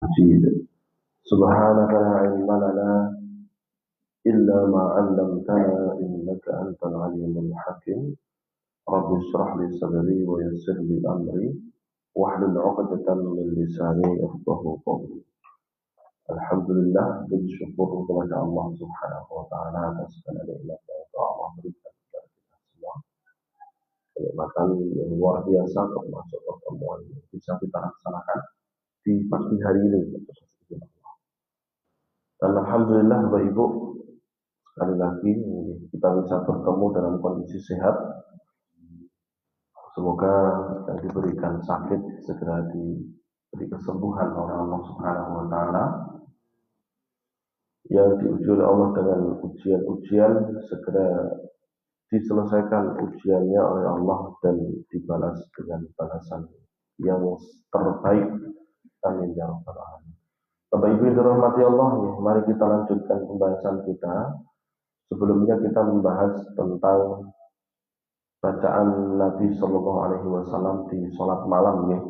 مجيد سبحانك لا علم لنا إلا ما علمتنا إنك أنت العليم الحكيم رب اشرح لي صدري ويسر لي أمري واحلل عقدة من لساني يفقهوا قولي. Alhamdulillah, puji syukur kepada Allah Subhanahu wa taala atas segala nikmat yang telah Allah berikan kepada kita semua. Kenikmatan yang luar biasa termasuk pertemuan yang bisa kita laksanakan di pagi hari ini. Dan alhamdulillah Bapak Ibu, sekali lagi kita bisa bertemu dalam kondisi sehat. Semoga yang diberikan sakit segera diberi kesembuhan oleh Allah Subhanahu wa taala. Yang diuji oleh Allah dengan ujian-ujian segera diselesaikan ujiannya oleh Allah dan dibalas dengan balasan yang terbaik. Amin ya rabbal alamin. Bapak Ibu yang dirahmati Allah, mari kita lanjutkan pembahasan kita. Sebelumnya kita membahas tentang bacaan Nabi Shallallahu Alaihi Wasallam di sholat malam ya.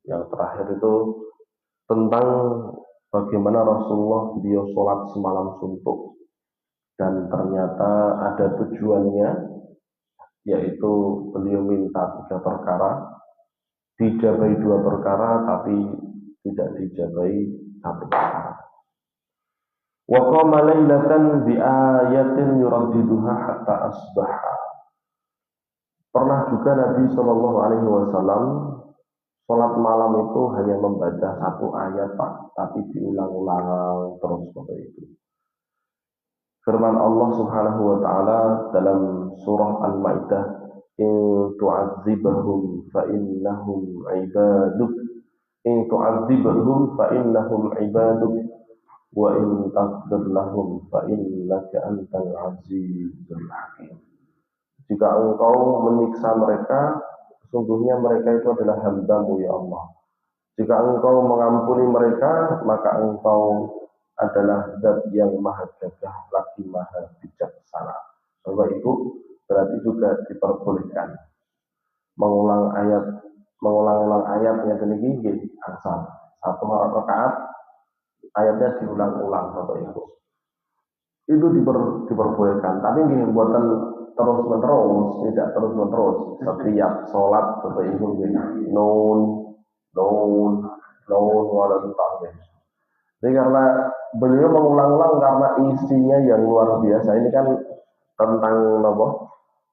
Yang terakhir itu tentang bagaimana Rasulullah beliau sholat semalam suntuk dan ternyata ada tujuannya, yaitu beliau minta 3 perkara, dijabai 2 perkara tapi tidak dijabai 1 perkara. Wa qama lailatan bi ayatin yuraddiduha hatta asbaha. Pernah juga Nabi Shallallahu Alaihi Wasallam sholat malam itu hanya membaca 1 ayat Pak, tapi diulang-ulang terus seperti itu. Firman Allah Subhanahu wa taala dalam surah Al-Maidah, "In tu'adzibhum fa innahum 'ibaduk, in tu'adzibhum fa innahum 'ibaduk, wa in taghfir lahum fa innaka antal 'azizul hakim." Jika engkau menyiksa mereka, sungguhnya mereka itu adalah hamba-Mu ya Allah. Jika engkau mengampuni mereka, maka engkau adalah zat yang maha gagah lagi maha bijaksana. Bapak Ibu, berarti juga diperbolehkan mengulang ayatnya demikian asal 1 rakaat ayatnya diulang-ulang Bapak Ibu. Itu diperbolehkan, tapi ini buatan terus-menerus, tidak terus-menerus. Setiap sholat Bapak Ibu nun walau ta'ala. Jadi karena beliau mengulang-ulang karena isinya yang luar biasa. Ini kan tentang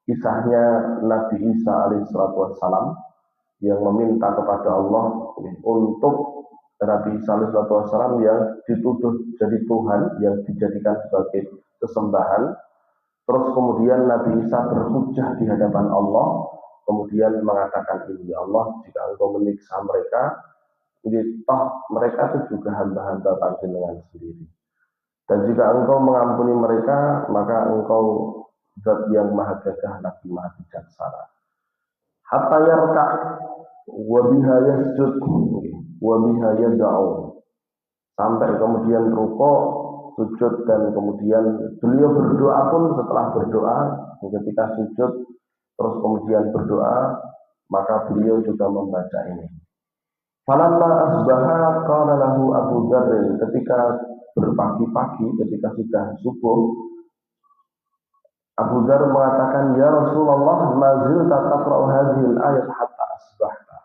kisahnya Nabi Isa alaihissalatu wassalam yang meminta kepada Allah untuk Nabi Isa alaihissalatu wassalam yang dituduh jadi Tuhan, yang dijadikan sebagai sesembahan. Terus kemudian Nabi Isa berhujjah di hadapan Allah, kemudian mengatakan, ini ya Allah, jika engkau menyiksa mereka, toh mereka itu juga hamba-hamba Panjenengan sendiri. Dan jika engkau mengampuni mereka, maka engkau zat yang maha gagah lagi maha bijaksana. Hatta yarka' wa biha yasjud wa biha yad'u. Sampai kemudian rukuk, sujud, dan kemudian beliau berdoa pun setelah berdoa, ketika sujud terus kemudian berdoa, maka beliau juga membaca ini. Falamma asbaha qala lahu Abu Dzar, ketika berpagi-pagi, ketika sudah subuh, Abu Dzar mengatakan, "Ya Rasulullah, ma zilta taqra'u hadhihi al-ayat hatta asbahta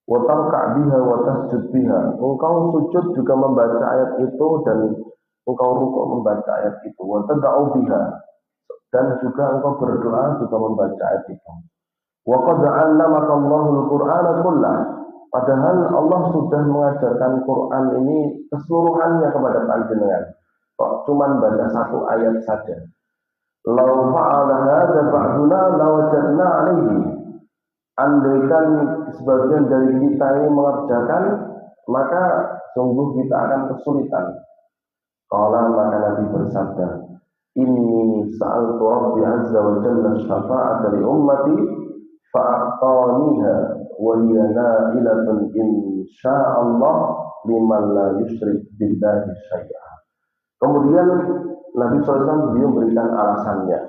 wa tarka' biha wa tasjud biha." Engkau sujud juga membaca ayat itu dan engkau rukuk membaca ayat itu, wa tad'u biha, dan juga engkau berdoa juga membaca ayat itu. Wa qad 'allamaka Allahul Qur'ana kullah. Padahal Allah sudah mengajarkan Quran ini keseluruhannya kepada Panjenengan. Kok cuman baca 1 ayat saja? Lau fa'ala hadza ba'duna lawajadna 'alaihi. Andaikan sebagian dari kita ini mengerjakan, maka sungguh kita akan kesulitan. Qala, maka Nabi bersabda, "Inni sa'altu Rabbi 'azza wa jalla syafa'ata li ummati fa'ataniha wa hiya na'ilatun insya'allah liman la yusyrik billahi syai'a." Kemudian Nabi SAW beliau berikan alasannya.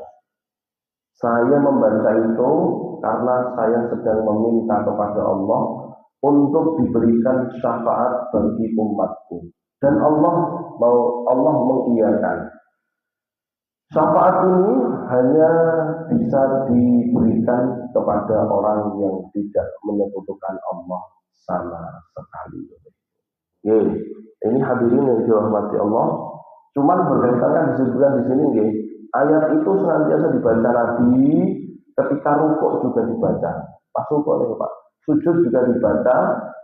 Saya membaca itu karena saya sedang meminta kepada Allah untuk diberikan syafaat bagi umatku. Dan Allah mengiyakan. Syafaat ini hanya bisa diberikan kepada orang yang tidak menyekutukan Allah sama sekali. Oke, ini hadirin yang dirahmati Allah. Cuman berkaitan kan disebutkan di sini, ya, ayat itu senantiasa dibaca Nabi ketika rukuk juga dibaca. Pas rukuk nih Pak, sujud juga dibaca,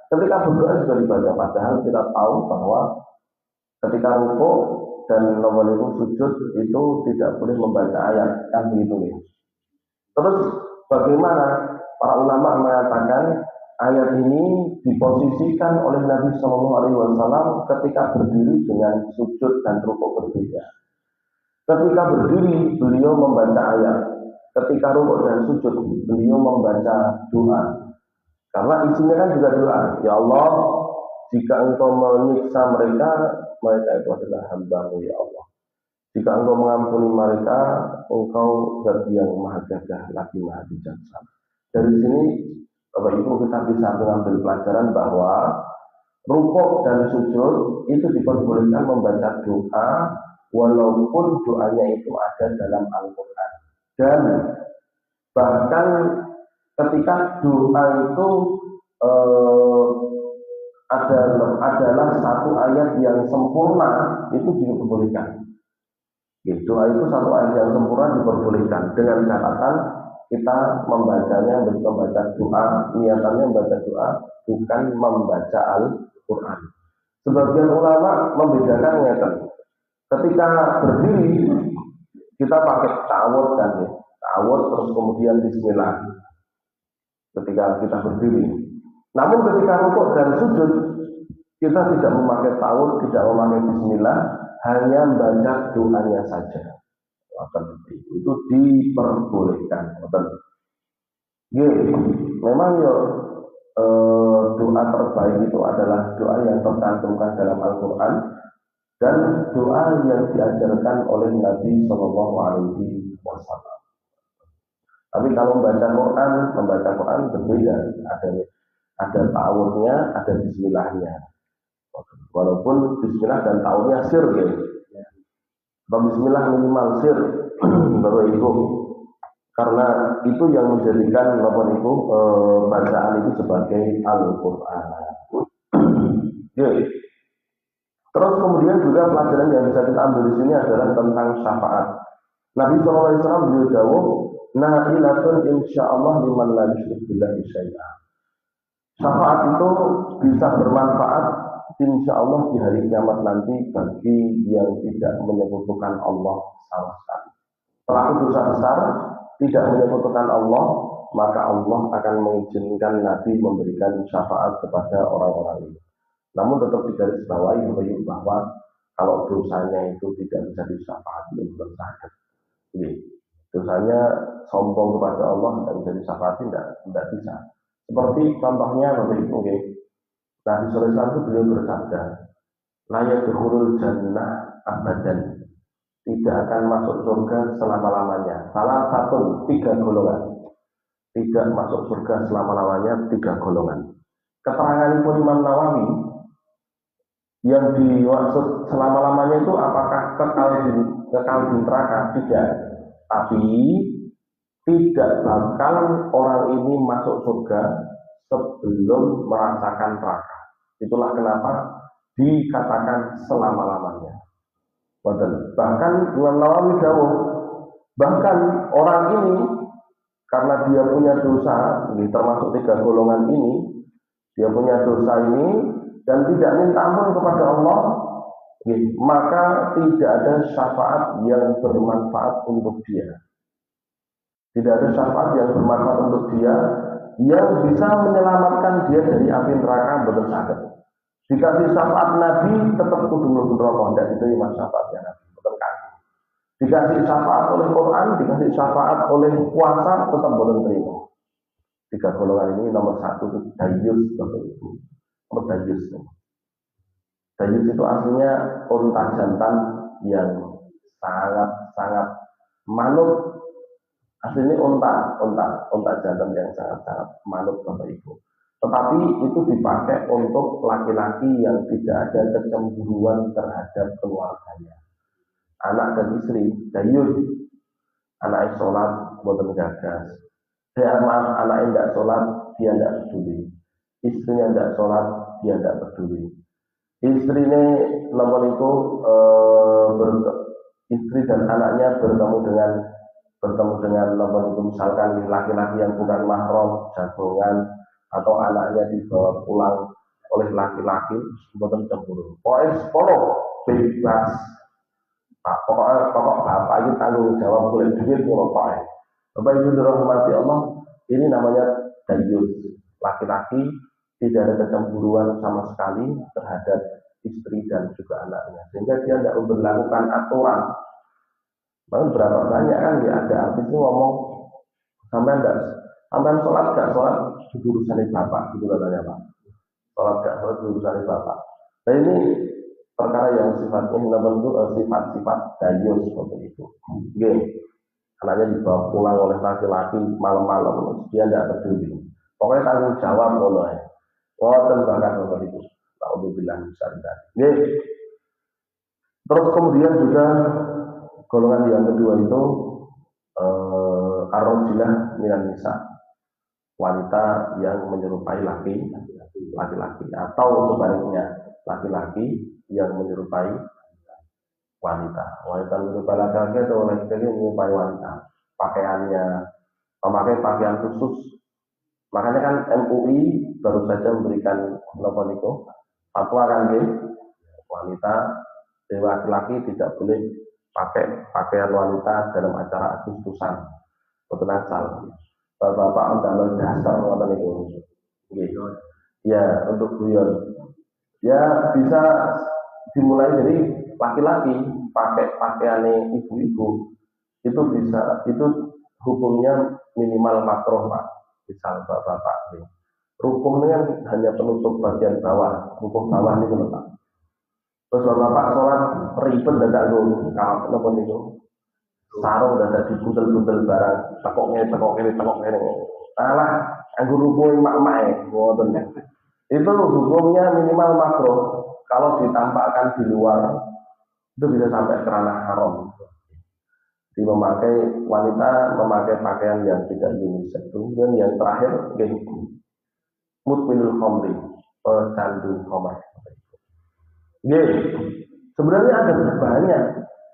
ketika berdoa juga dibaca. Padahal kita tahu bahwa ketika rukuk dan nomor itu sujud itu tidak boleh membaca ayat, kan begitu ya. Terus bagaimana para ulama mengatakan ayat ini diposisikan oleh Nabi Shallallahu Alaihi Wasallam ketika berdiri dengan sujud dan rukuk berbeda. Ketika berdiri beliau membaca ayat, ketika rukuk dan sujud beliau membaca doa. Karena isinya kan juga doa. Ya Allah, jika engkau menyiksa mereka, mereka itu adalah hamba-Mu ya Allah. Jika engkau mengampuni mereka, engkau zat yang maha gagah lagi maha bijaksana. Dari sini Bapak Ibu kita bisa mengambil pelajaran bahwa rukuk dan sujud itu diperbolehkan membaca doa walaupun doanya itu ada dalam Al-Quran. Dan bahkan ketika doa itu adalah satu ayat yang sempurna, itu diperbolehkan. Doa itu satu ayat yang sempurna diperbolehkan dengan catatan kita membacanya membaca doa, niatannya membaca doa, bukan membaca Al-Quran. Sebagian ulama membedakan niatan. Ketika berdiri kita pakai ta'awud kan ya, ta'awud terus kemudian bismillah. Ketika kita berdiri. Namun ketika rukuk dan sujud kita tidak memakai ta'awud, tidak memakai bismillah, hanya membaca doanya saja. Itu diperbolehkan. Memang doa terbaik itu adalah doa yang tercantumkan dalam Al-Quran dan doa yang diajarkan oleh Nabi Shallallahu Alaihi Wasallam. Tapi kalau membaca Quran berbeda. Ada ta'awudnya, ada bismillahnya. Walaupun bismillah dan ta'awudnya sir gitu. Bismillah minimal sir, Bapak Ibu, karena itu yang menjadikan Bapak Ibu bacaan itu sebagai Al-Quran. Terus kemudian juga pelajaran yang bisa kita ambil di sini adalah tentang syafaat. Nabi SAW beliau jawab, na'ilatun insyaallah liman la yusyrik billahi syai'an. Syafaat itu bisa bermanfaat insya Allah di hari kiamat nanti bagi yang tidak menyekutukan Allah sama sekali. Pelaku dosa besar tidak menyekutukan Allah, maka Allah akan mengizinkan Nabi memberikan syafaat kepada orang-orang ini. Namun tetap digarisbawahi bahwa kalau dosanya itu tidak bisa disyafaati oleh sahabat, dosanya sombong kepada Allah tidak bisa disyafaati, tidak bisa. Seperti contohnya Bapak Ibu, Nabi Sallallahu Alaihi Wasallam itu beliau bersabda, la yadkhulul jannah abadan, tidak akan masuk surga selama-lamanya. Salah satu 3 golongan. Tidak masuk surga selama-lamanya 3 golongan. Keterangan Imam Nawawi yang dimaksud selama-lamanya itu apakah kekal di neraka? Tidak. Tapi tidak bakal orang ini masuk surga sebelum merasakan neraka. Itulah kenapa dikatakan selama-lamanya. Bahkan Imam Nawawi jauh, bahkan orang ini karena dia punya dosa, termasuk 3 golongan ini, dia punya dosa ini dan tidak minta ampun kepada Allah, maka tidak ada syafaat yang bermanfaat untuk dia. Tidak ada syafaat yang bermanfaat untuk dia yang bisa menyelamatkan dia dari api neraka betul sakit. Dikasih syafaat Nabi tetap kudu mlebu neraka, dan itu iman syafaatnya Nabi betul kan. Dikasih syafaat oleh Quran, dikasih syafaat oleh puasa tetap boleh terima. 3 golongan ini nomor 1 itu dayus, Bapak Ibu. Dayus. Dayus itu artinya unta jantan yang sangat manut. Aslinya unta jantan yang sangat manut Bapak Ibu. Tetapi itu dipakai untuk laki-laki yang tidak ada kecemburuan terhadap keluarganya. Anak dan istri, dayus, anak sholat, boten gagas. Anak yang tidak sholat, dia tidak peduli. Istrinya tidak sholat, dia tidak peduli. Istrinya namun itu istri dan anaknya bertemu dengan namun itu misalkan laki-laki yang bukan mahram, jagongan, atau anaknya dibawa pulang oleh laki-laki, boten cemburu. Pokoknya bebas. Nah, pokok bapak ini tanggung jawab boleh duit pokoknya. Bapak Ibu dirahmati Allah, ini namanya dayus. Laki-laki tidak ada kecemburuan sama sekali terhadap istri dan juga anaknya, sehingga dia tidak memperlakukan aturan. Bahkan berapa banyak kan dia ada artis itu ngomong sampai sholat gak sholat urusan bapak, gitu katanya Pak. Sholat gak sholat urusan bapak. Nah ini perkara yang sifatnya sifat-sifat dayus seperti itu. Oke. Anaknya dibawa pulang oleh laki-laki malam-malam, dia tidak peduli. Pokoknya tanggung jawab oleh ngoten bahkan Bapak Ibu. Alhamdulillah besar tadi. Terus kemudian juga golongan yang kedua itu ar-rajilah minan nisa, wanita yang menyerupai laki-laki atau sebaliknya laki-laki yang menyerupai wanita menyerupai laki-laki atau laki-laki menyerupai wanita, pakaiannya memakai pakaian khusus. Makanya kan MUI baru saja memberikan fatwa kan wanita laki-laki tidak boleh pakai pakaian wanita dalam acara Agustusan. Betul asal. Bapak undang dasar ngoten niku. Nggih. Ya, untuk guyon. Ya bisa dimulai dari laki-laki pakai pakaiannya ibu-ibu. Itu bisa, itu hukumnya minimal makruh, Pak. Misal bapak ini. Rukunnya hanya penutup bagian bawah, rukun bawah ini Pak. Terus bapak sholat ribet dadak lu, kalau kenapa niku? Sarung dadak dibutel-butel barang, tekok ngene. Alah, anggo rukun mak-mak ngoten. Itu hukumnya minimal makruh. Kalau ditampakkan di luar itu bisa sampai ke ranah haram. Wanita memakai pakaian yang tidak unisex. Kemudian yang terakhir mudminul khamri, pecandu khamr. Sebenarnya ada banyak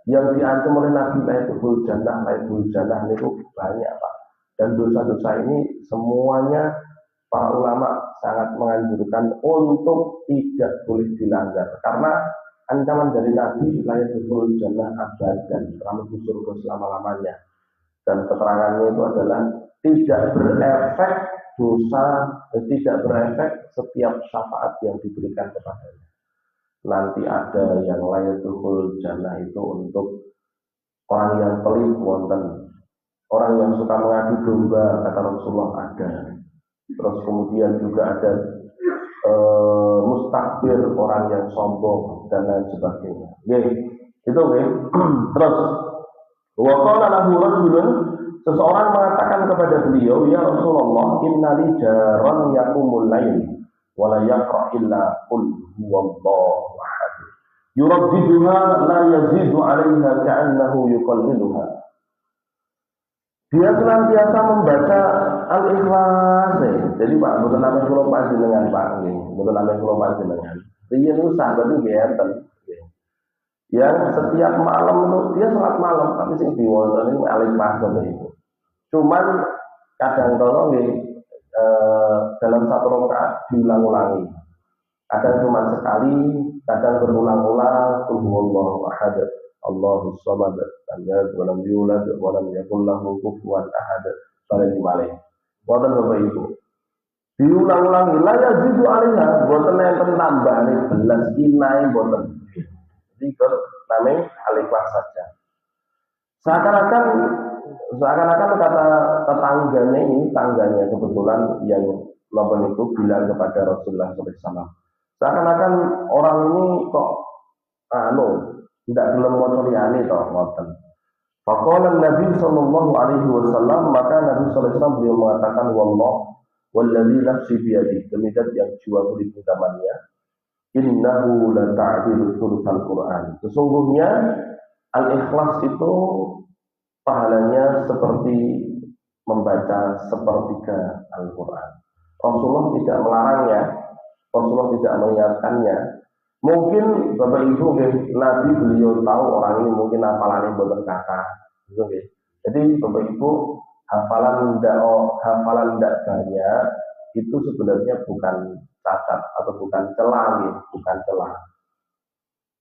yang diancam oleh Nabi laiful jannah itu banyak Pak. Dan dosa-dosa ini semuanya para ulama sangat menganjurkan untuk tidak boleh dilanggar karena ancaman dari Nabi laiful jannah abadan, selama surga selama-lamanya. Dan keterangannya itu adalah tidak berefek dosa, tidak berefek setiap syafaat yang diberikan kepadanya. Nanti ada yang layatul jannah itu untuk orang yang pelit wonten, orang yang suka mengadu domba kata Rasulullah ada. Terus kemudian juga ada mustakbir, orang yang sombong dan lain sebagainya. Itu Terus wa qala lahu rajulun, seseorang mengatakan kepada beliau, ya Rasulullah, innali jaran yaqumul lail wa la yaqra illa qul huwallahu ahad. Yuraddiduha la yazidu 'alaiha ka'annahu yuqalliluha. Dia senantiasa membaca Al-Ikhlas. Jadi Pak, betul namanya kula panjenengan Pak nggih, betul namanya kula panjenengan. Riyen niku sahabat niku ngeten. Yang setiap malam itu dia salat malam, tapi sing diwaca niku Al-Ikhlas itu. Cuman kadang kala nggih dalam satu rakaat diulang-ulangi. Kadang cuma sekali, kadang berulang-ulang, Allahu ahad, Allahus samad, lam yalid wa lam yulad wa lam yakul lahu kufuwan ahad. Sallallahu alaihi. Wonten Bapak Ibu. Diulang-ulangi, la yazidu alaiha, boten enten tambahane belas inae boten. Jadi namanya Al-Ikhlas saja. Seakan-akan kata tetangganya ini, tangganya kebetulan yang nonton itu bilang kepada Rasulullah SAW. Seakan-akan orang ini kok tidak belum mau liyane toh ngoten. Faqala Nabi sallallahu alaihi wasallam, maka Nabi sallallahu alaihi wasallam beliau mengatakan wallah Walladzi nafsi biyadihi, demi zat yang jiwaku di genggamannya, innahu la ta'dilu thulutsal Qur'an. Sesungguhnya al-ikhlas itu pahalanya seperti membaca sepertiga Al-Quran. Rasulullah tidak melarangnya, Rasulullah tidak mengingatkannya. Mungkin Bapak Ibu, Nabi beliau tahu orang ini mungkin hafalannya boten kakak. Jadi Bapak Ibu, hafalan ndak banyak itu sebenarnya bukan cacat atau bukan celah, bukan celah.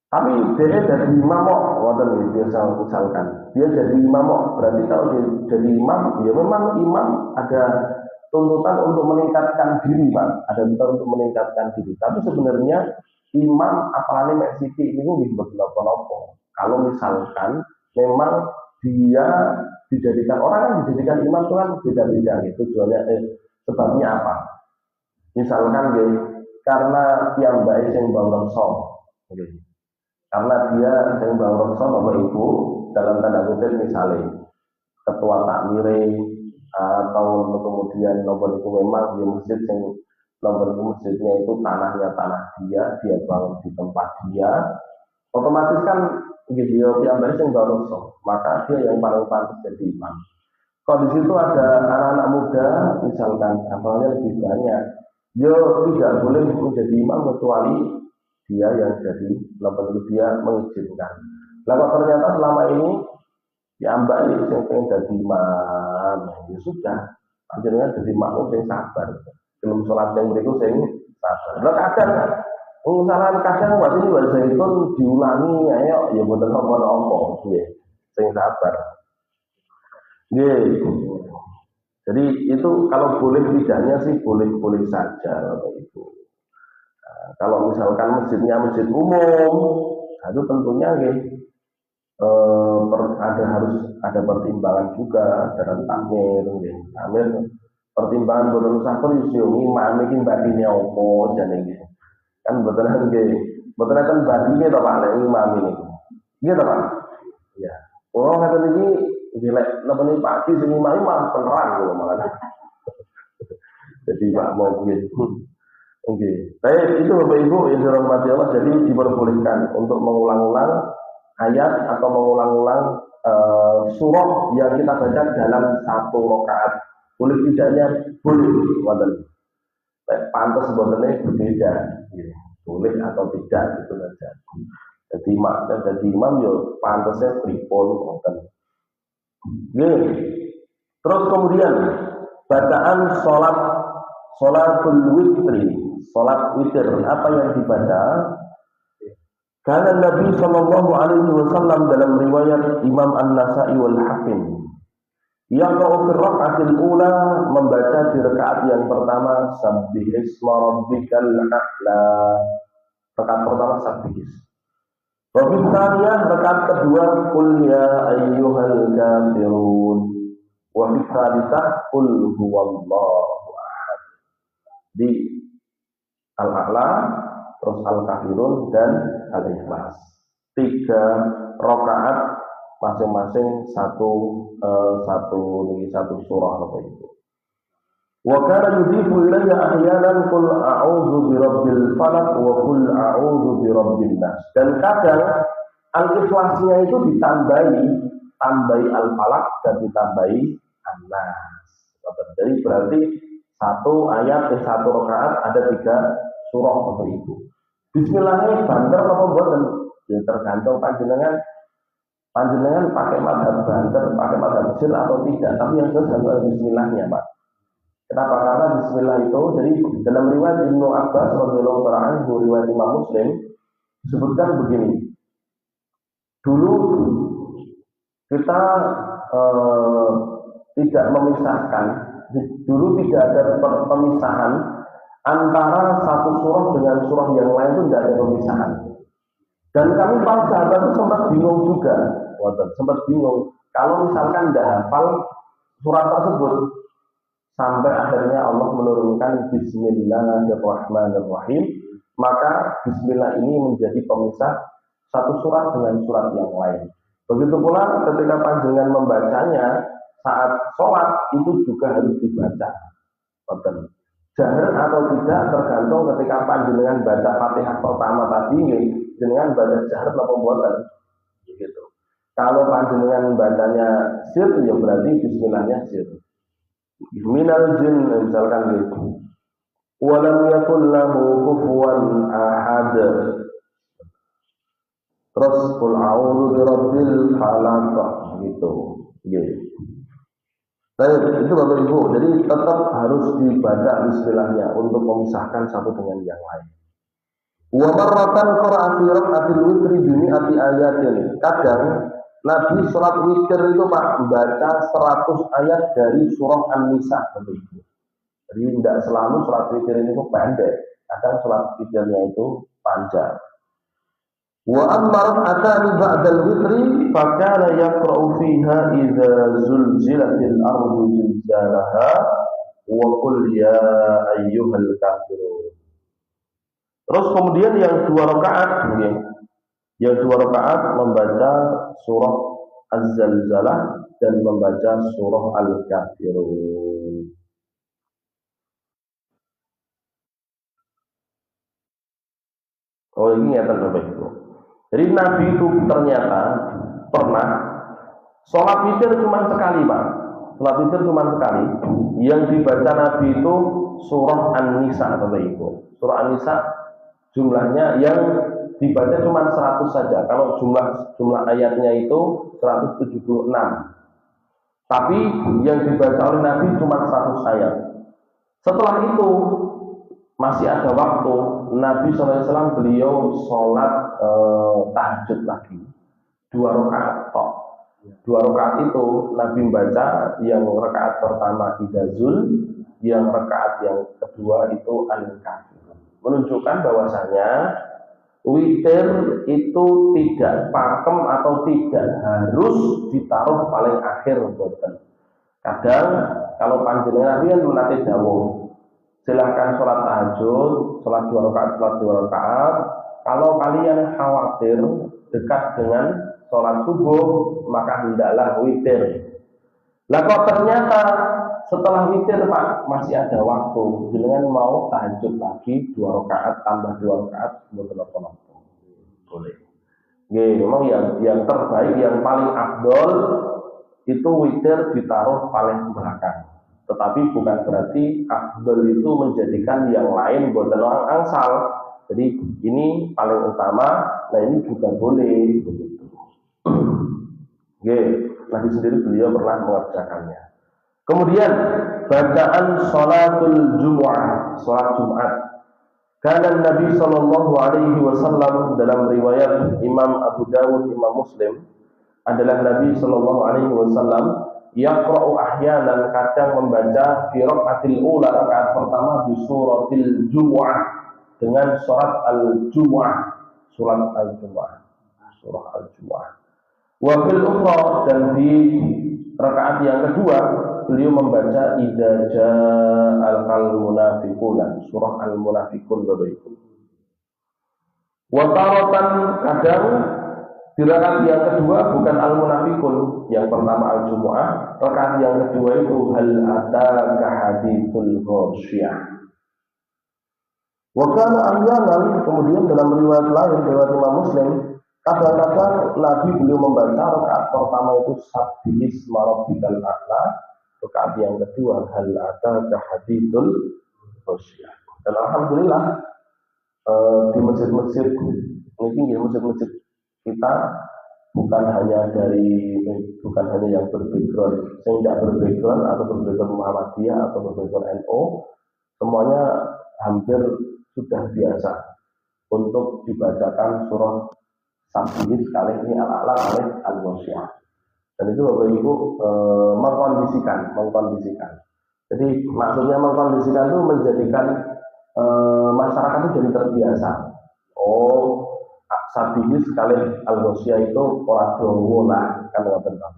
Tapi dia jadi imam kok, wonten biasa misalkan dia jadi imam kok, berarti kalau dia jadi imam, ya memang imam ada tuntutan untuk meningkatkan diri, Pak. Ada tuntutan untuk meningkatkan diri. Tapi sebenarnya imam apalagi mek sithik niku nggih mboten napa-napa. Kalau misalkan memang dia dijadikan orang yang dijadikan imam itu kan beda-beda gitu tujuannya, sebabnya apa? Misalkan karena piyambake sing bangun sok. Karena dia yang bangun sok Bapak Ibu dalam tanda kutip misalnya ketua takmire atau kemudian nomor itu memang di masjid yang nomor itu masjidnya itu tanah dia bangun di tempat dia, otomatis kan dia piyambake sing bangun sok, maka dia yang paling pantas jadi imam. Kalau di situ ada anak-anak muda misalkan hafalnya lebih banyak, dia tidak boleh menjadi imam kecuali dia yang jadi lalu dia mengizinkan. Lalu ternyata selama ini ya mbak ini yang pengen jadi imam, ya sudah, akhirnya jadi makmum yang sabar. Belum sholat yang berikut saya sabar. Lalu kadang waktu ini bahasa itu diulangi, ayo ya betul apa-apa, ya, yang sabar. Jadi itu kalau boleh tidaknya sih boleh-boleh saja Bapak Ibu. Kalau misalkan masjidnya masjid umum, itu tentunya harus ada pertimbangan juga dalam takmir. Takmir pertimbangan boten usah terus yo imam iki badine opo jane iki. Kan boten kan badine to Pak nek imam ini. Iya to Pak? Iya. Oh ngaten iki jelek lepeni pagi sing imam penerang lho malah. Jadi Pak mau Oke, baik itu Bapak Ibu yang dirahmati Allah, jadi diperbolehkan untuk mengulang-ulang ayat atau mengulang-ulang surah yang kita baca dalam satu rakaat. Boleh tidaknya boleh, wonten. Pantas sebenarnya berbeda, boleh atau tidak itu saja. Jadi imam yo pantasnya pripun wonten. Terus kemudian bacaan sholatul witri. Salat witir apa yang dibaca? Karena Nabi Shallallahu Alaihi Wasallam dalam riwayat Imam An-Nasai wal Hakim yang rakaat ula membaca di rakaat yang pertama Sabbihisma Rabbikal A'la, rakaat pertama Sabbihis. Rakaat tsaniyah rakaat kedua Qul ya ayyuhal kafirun, wa fi tsalitsah Qul huwallahu ahad. Di Al-A'la, terus Al-Kafirun dan Al-Ikhlas. 3 rakaat masing-masing satu surah Bapak Ibu. Wa kana yudhifu ilayya ahyanan qul a'udzu birabbil falaq wa qul a'udzu birabbin nas. Dan kadang Al-Ikhlasnya itu ditambahi Al-Falaq dan ditambahi An-Nas. Jadi berarti satu ayat di satu rakaat ada 3 surah Bapak Ibu. Bismillahirrahmanirrahim banter apa mboten? Ya tergantung panjenengan pakai madhab banter, pakai madhab Mesir atau tidak. Tapi yang jelas harus ada bismillahnya, Pak. Kenapa? Karena bismillah itu jadi dalam riwayat Ibnu Abbas radhiyallahu ta'ala anhu, riwayat Imam Muslim disebutkan begini. Dulu kita tidak memisahkan. Dulu tidak ada pemisahan antara satu surah dengan surah yang lain, itu tidak ada pemisahan. Dan kami para sahabat itu sempat bingung juga, sempat bingung kalau misalkan tidak hafal surat tersebut, sampai akhirnya Allah menurunkan Bismillahirrahmanirrahim, maka Bismillah ini menjadi pemisah satu surat dengan surat yang lain. Begitu pula ketika panjenengan membacanya saat sholat itu juga harus dibaca. Jahar atau tidak tergantung ketika panjenengan baca Fatihah pertama tadi jenengan baca jahar atau mboten gitu. Kalau panjenengan bacanya sir ya berarti bismillahnya sir. Minal jin misalkan gitu. Walam yakul lahu kufuwan ahad. Terus qul a'udzu birabbil falaq gitu. Gitu. Itu Bapak Ibu, jadi tetap harus dibaca bismillahnya untuk memisahkan satu dengan yang lain. Wa marratan qara'a fi rak'atil witri bi mi'ati ayatin. Kadang Nabi sholat witir itu Pak membaca 100 ayat dari surah An-Nisa Bapak Ibu. Jadi tidak selalu sholat witir ini pendek, kadang sholat witirnya itu panjang. Wa amma rak'atani ba'dal witri fa kana yaqra'u fiha idza zulzilatil ardu zilzalaha wa qul ya ayyuhal kafirun. Terus kemudian yang 2 rakaat membaca surah Az-Zalzalah dan membaca surah Al-Kafirun. Oh ini ya Bapak Ibu. Jadi Nabi itu ternyata pernah sholat witir cuma sekali Pak. Sholat witir cuma sekali. Yang dibaca Nabi itu surah An-Nisa Bapak Ibu. Surah An-Nisa jumlahnya yang dibaca cuma 100 saja. Kalau jumlah ayatnya itu 176. Tapi yang dibaca oleh Nabi cuma 100 ayat. Setelah itu masih ada waktu Nabi SAW beliau sholat tahajud lagi 2 rakaat tok. 2 rakaat itu Nabi membaca yang rakaat pertama Idazul, yang rakaat yang kedua itu Al-Kafirun. Menunjukkan bahwasanya witir itu tidak pakem atau tidak harus ditaruh paling akhir boten. Kadang kalau panjenengan Nabi kan menate dawuh, silahkan sholat tahajud, sholat 2 rakaat. Kalau kalian khawatir dekat dengan sholat subuh, maka hendaklah witir. Lah kok ternyata setelah witir Pak masih ada waktu, jenengan mau tahajud lagi 2 rakaat tambah 2 rakaat mboten apa-apa. Boleh. Nggih, memang yang terbaik, yang paling afdol itu witir ditaruh paling belakang. Tetapi bukan berarti afdol itu menjadikan yang lain boten orang angsal. Jadi ini paling utama, nah ini juga boleh begitu. Oke, Nabi sendiri beliau pernah mengerjakannya. Kemudian bacaan sholatul Jumu'ah, sholat Jumat. Karena Nabi Shallallahu Alaihi Wasallam dalam riwayat Imam Abu Dawud, Imam Muslim adalah Nabi Shallallahu Alaihi Wasallam yaqra'u ahyanan kadang membaca fi rakaatil ula rakaat pertama di suratil Jumu'ah dengan surat Al-Jumu'ah, surah Al-Jumu'ah. Wa fil ukhra dan di rakaat yang kedua beliau membaca idza ja'al munafiqun, surah Al-Munafiqun Bapak Ibu. Wa taratan kadang di rakaat yang kedua bukan Al-Munafiqun, yang pertama Al-Jumu'ah, rakaat yang kedua itu hal ataka hadithul ghasyiyah. Wa kana ahyanan, kemudian dalam riwayat lain riwayat Imam Muslim, kadang-kadang Nabi beliau membaca rakaat pertama itu Sabbihi isma rabbikal a'la, rakaat yang kedua hal ataka hadithul ghasyiyah. Dan alhamdulillah di masjid-masjid ini masjid-masjid kita bukan hanya yang berbackground, yang tidak berbackground atau berbackground Muhammadiyah atau berbackground NU, semuanya hampir sudah biasa untuk dibacakan surah Sabbihi sekali ini ala-ala oleh Al-Ghasyiyah. Dan itu Bapak Ibu mengkondisikan. Jadi maksudnya mengkondisikan itu menjadikan masyarakat itu jadi terbiasa. Oh, Sabbihi sekali Al-Ghasyiyah itu ora dawa lah kan ngoten to.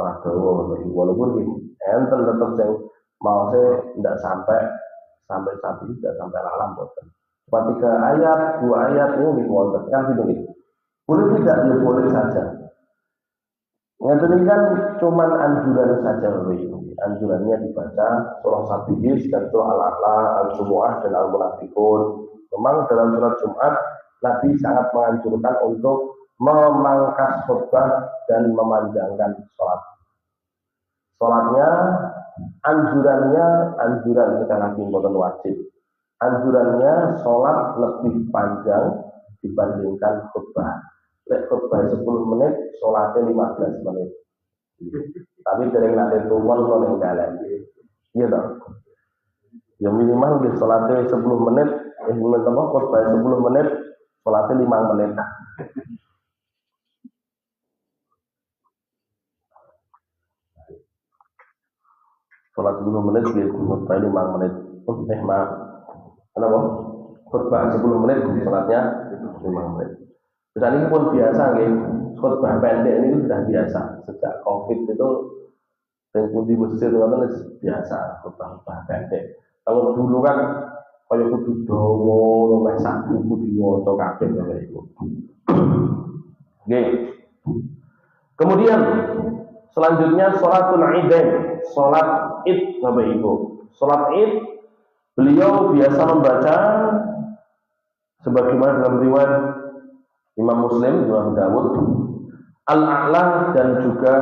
Ora dawa walaupun enten tetep sing mau tidak sampai Sabbihi tidak sampai lalam boten. 3 ayat, 2 ayat ini wonten kan gitu. Boleh tidak? Ya boleh saja. Ngeten kan cuman anjuran saja Bapak Ibu. Anjurannya dibaca surah Sabihis dan surah Al-A'la, Al-Jumu'ah dan Al-Munafiqun. Memang dalam surat Jumat Nabi sangat menganjurkan untuk memangkas khutbah dan memanjangkan sholat. Sholatnya, anjuran kita lagi bukan wajib. Anjurannya sholat lebih panjang dibandingkan khutbah. Khutbah 10 menit, sholatnya 15 menit. Tapi dari nanti turun lo nenggalan. Iya dong. Ya minimal di sholatnya 10 menit, khutbah 10 menit, sholatnya 5 menit. Sholat 10 menit, khutbah 5 menit. Maaf. Kenapa? Khutbah 10 menit, sholatnya 5 menit. Dan ini pun biasa, khutbah pendek ini sudah biasa. Sejak COVID itu, yang di Mesir itu biasa, khutbah pendek. Kalau dulu kan, kayak kudu dawa, mesak buku di woto kabeh Bapak Ibu. Oke. Kemudian selanjutnya sholatul Idain, sholat Id Bapak Ibu. Sholat Id beliau biasa membaca sebagaimana dalam riwayat Imam Muslim, Imam Dawud, Al-A'la dan juga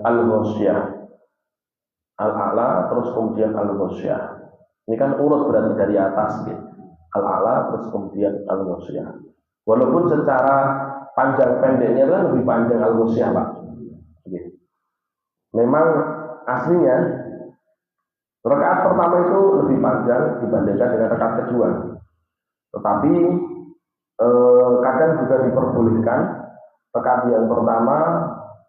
Al-Ghasyiyah. Al-A'la terus kemudian Al-Ghasyiyah. Ini kan urut berarti dari atas gitu. Al-A'la terus kemudian Al-Ghasyiyah. Walaupun secara panjang pendeknya kan lebih panjang Al-Ghasyiyah, Pak. Gitu. Memang aslinya rakaat pertama itu lebih panjang dibandingkan dengan rakaat kedua. Tetapi kadang juga diperbolehkan rakaat yang pertama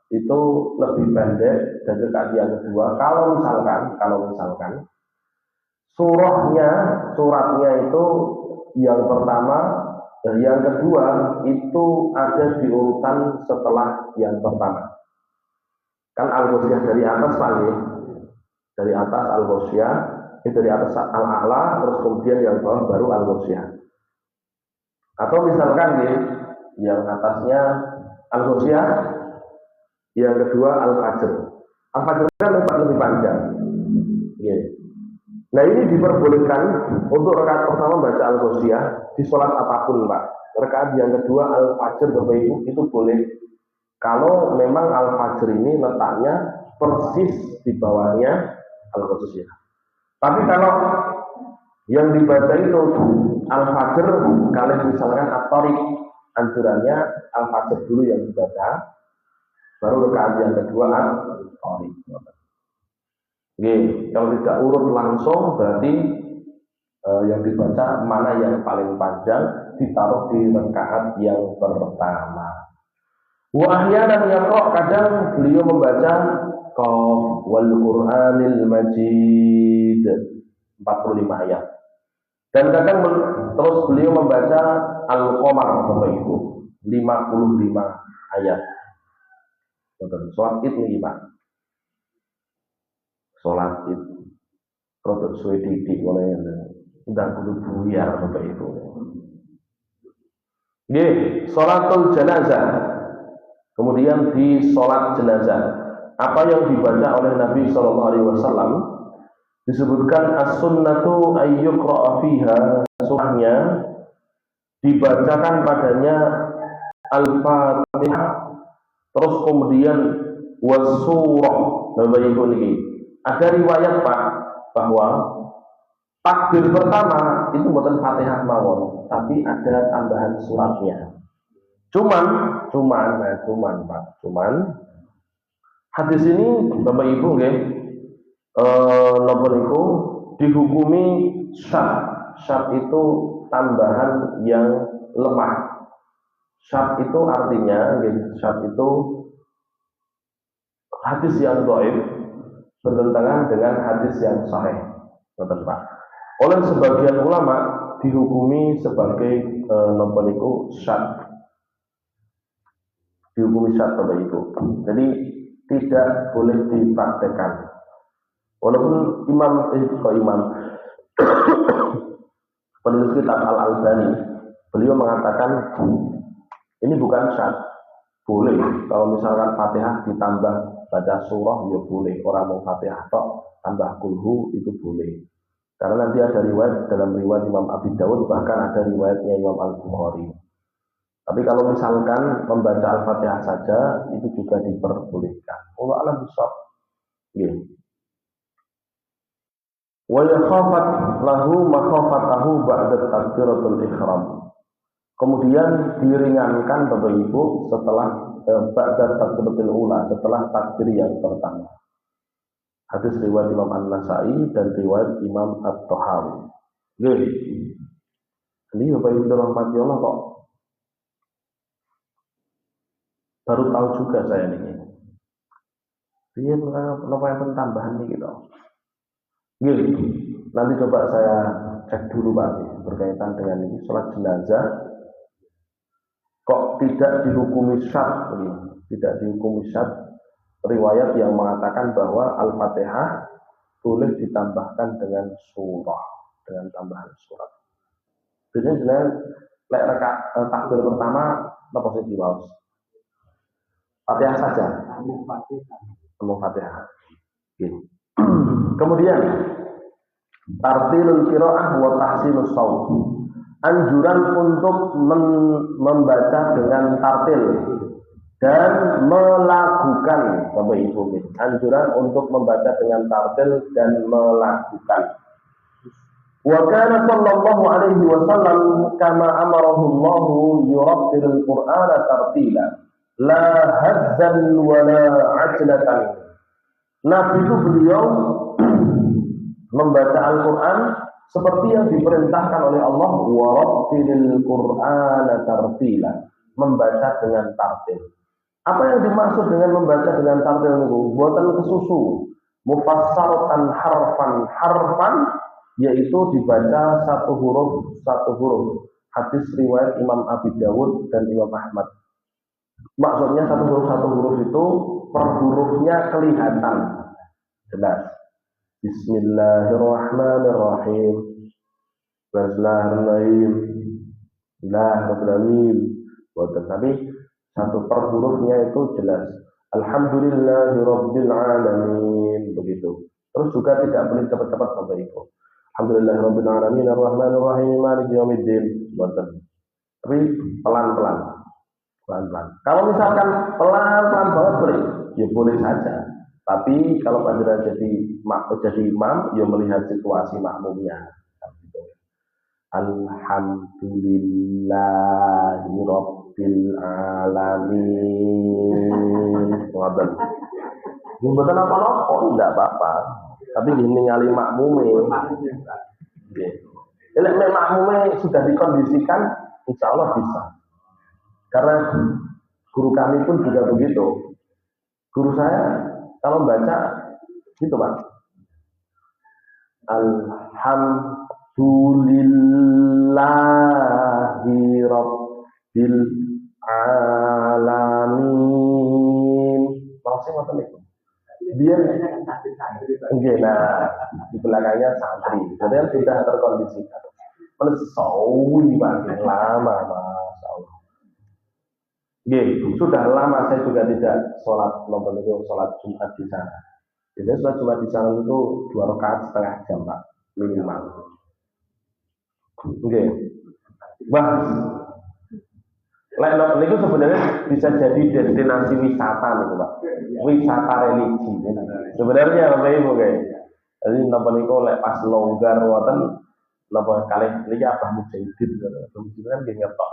itu lebih pendek dari rakaat yang kedua. Kalau misalkan suratnya itu yang pertama dan yang kedua itu ada di urutan setelah yang pertama. Kan Al-Ghasyiyah dari atas Pak ya. Dari atas Al-Ghasyiyah, dari atas Al-A'la, terus kemudian yang bawah baru Al-Ghasyiyah. Atau misalkan yang atasnya Al-Ghasyiyah, yang kedua Al-Fajr. Al-Fajr kan lebih panjang. Nah ini diperbolehkan untuk rakaat pertama baca Al-Ghasyiyah di sholat apapun Pak. Rakaat yang kedua Al-Fajr Bapak Ibu itu boleh. Kalau memang Al-Fajr ini letaknya persis di bawahnya Al-Ghasyiyah. Tapi kalau yang dibaca itu Al-Fajr, kalian misalkan At-Thariq, anjurannya Al-Fajr dulu yang dibaca, baru rakaat yang kedua At-Thariq. Oke, kalau tidak urut langsung berarti yang dibaca mana yang paling panjang ditaruh di rakaat yang pertama. Wa ahyanan yaqra, kadang beliau membaca Qaf wal Qur'anil Majid 45 ayat. Dan kadang terus beliau membaca Al-Qamar Bapak Ibu 55 ayat. Sholat Id nih Pak. Sholat Id produk suwe titik oleh udah kudu buyar Bapak Ibu. Nggih, sholatul janazah. Kemudian di sholat jenazah, apa yang dibaca oleh Nabi Shallallahu Alaihi Wasallam disebutkan as-sunnatu ayyuqra'a fiha, sunnahnya dibacakan padanya Al-Fatihah, terus kemudian wasurah. Bapak Ibu ini ada riwayat Pak bahwa takbir pertama itu bukan Fatihah mawon, tapi ada tambahan suratnya. Cuman hadis ini Bapak Ibu napa niku dihukumi syad itu tambahan yang lemah. Syad itu artinya syad itu hadis yang dhaif bertentangan dengan hadis yang sahih. Ngoten Pak. Oleh sebagian ulama dihukumi sebagai napa niku syad. Dihukumi syad Bapak Ibu. Jadi tidak boleh dipraktekkan. Walaupun imam penulis kitab Al-Albani beliau mengatakan ini bukan syad, boleh. Kalau misalkan Fatihah ditambah baca surah ya boleh. Orang mau Fatihah tok tambah kulhu itu boleh. Karena nanti ada riwayat dalam riwayat Imam Abi Dawud, bahkan ada riwayatnya Imam Al-Bukhari. Tapi kalau misalkan membaca Al-Fatihah saja itu juga diperbolehkan. Allah alam bisawab. Nggih. Wa yakhafat lahu makhafatahu ba'da takbiratul ihram. Kemudian diringankan Bapak Ibu setelah ba'da takbiratul ula, setelah takbir yang pertama. Hadis riwayat Imam An-Nasa'i dan riwayat Imam At-Tahawi. Nggih. Ini Bapak Ibu dirahmati Allah kok baru tahu juga saya ini. Iya, kenapa yang tambahan nih gitu. Gini, nanti coba saya cek dulu Pak berkaitan dengan ini sholat jenazah kok tidak dihukumi syad, tidak dihukumi syad. Riwayat yang mengatakan bahwa Al-Fatihah boleh ditambahkan dengan surah, dengan tambahan surat. Biasanya lek takbir pertama apa sih diwaos? Fatihah saja. Ngomong Fatihah. Gitu. Kemudian tartilul qiraah wa tahsinus shaut. Anjuran untuk membaca dengan tartil dan melakukan Bapak Ibu. Anjuran untuk membaca dengan tartil dan melakukan. Wa kana sallallahu alaihi wasallam kama amarahu Allah yurattilul Qur'ana tartila la hazzan wa la ajlatan. Nabi itu beliau membaca Al-Quran seperti yang diperintahkan oleh Allah, warattilil Qur'ana tartila, membaca dengan tartil. Apa yang dimaksud dengan membaca dengan tartil itu? Buatan kesusu, mufassaratan harfan, yaitu dibaca satu huruf. Hadis riwayat Imam Abi Dawud dan Imam Ahmad. Maksudnya satu huruf itu per hurufnya kelihatan jelas. Bismillahirrahmanirrahim. Bismillahirrahmanirrahim. Tapi satu per hurufnya itu jelas. Alhamdulillahirabbil alamin, begitu. Terus juga tidak boleh cepat-cepat Bapak Ibu. Alhamdulillahirabbil alamin arrahmanirrahim maliki yaumiddin. Tapi pelan-pelan. Kalau misalkan pelan-pelan banget boleh, ya boleh saja. Tapi kalau panjenengan jadi imam, ya melihat situasi makmumnya. Alhamdulillahirabbil alamin. Ngoten. Ini mboten apa-apa, enggak apa-apa. Tapi gini ngali makmume. Nggih. Nek makmume sudah dikondisikan, insya Allah bisa. Karena guru kami pun juga begitu. Guru saya kalau baca gitu Pak. Alhamdulillahirabbil alamin. Maksudnya ngoten niku. Biar enggak, nah di belakangnya santri. Jadi sudah terkondisikan. Menesawi makin lama Masya Allah. Sudah lama saya juga tidak sholat Jumat di sana. Jadi sholat Jumat di sana itu 2 rakaat setengah jam Pak minimal. Itu sebenarnya bisa jadi destinasi wisata nih Pak. Wisata religi. Sebenarnya Bapak Ibu Jadi napa niku lek pas longgar wonten napa kalih niki Abah Mujahidin kan nggih ngetok.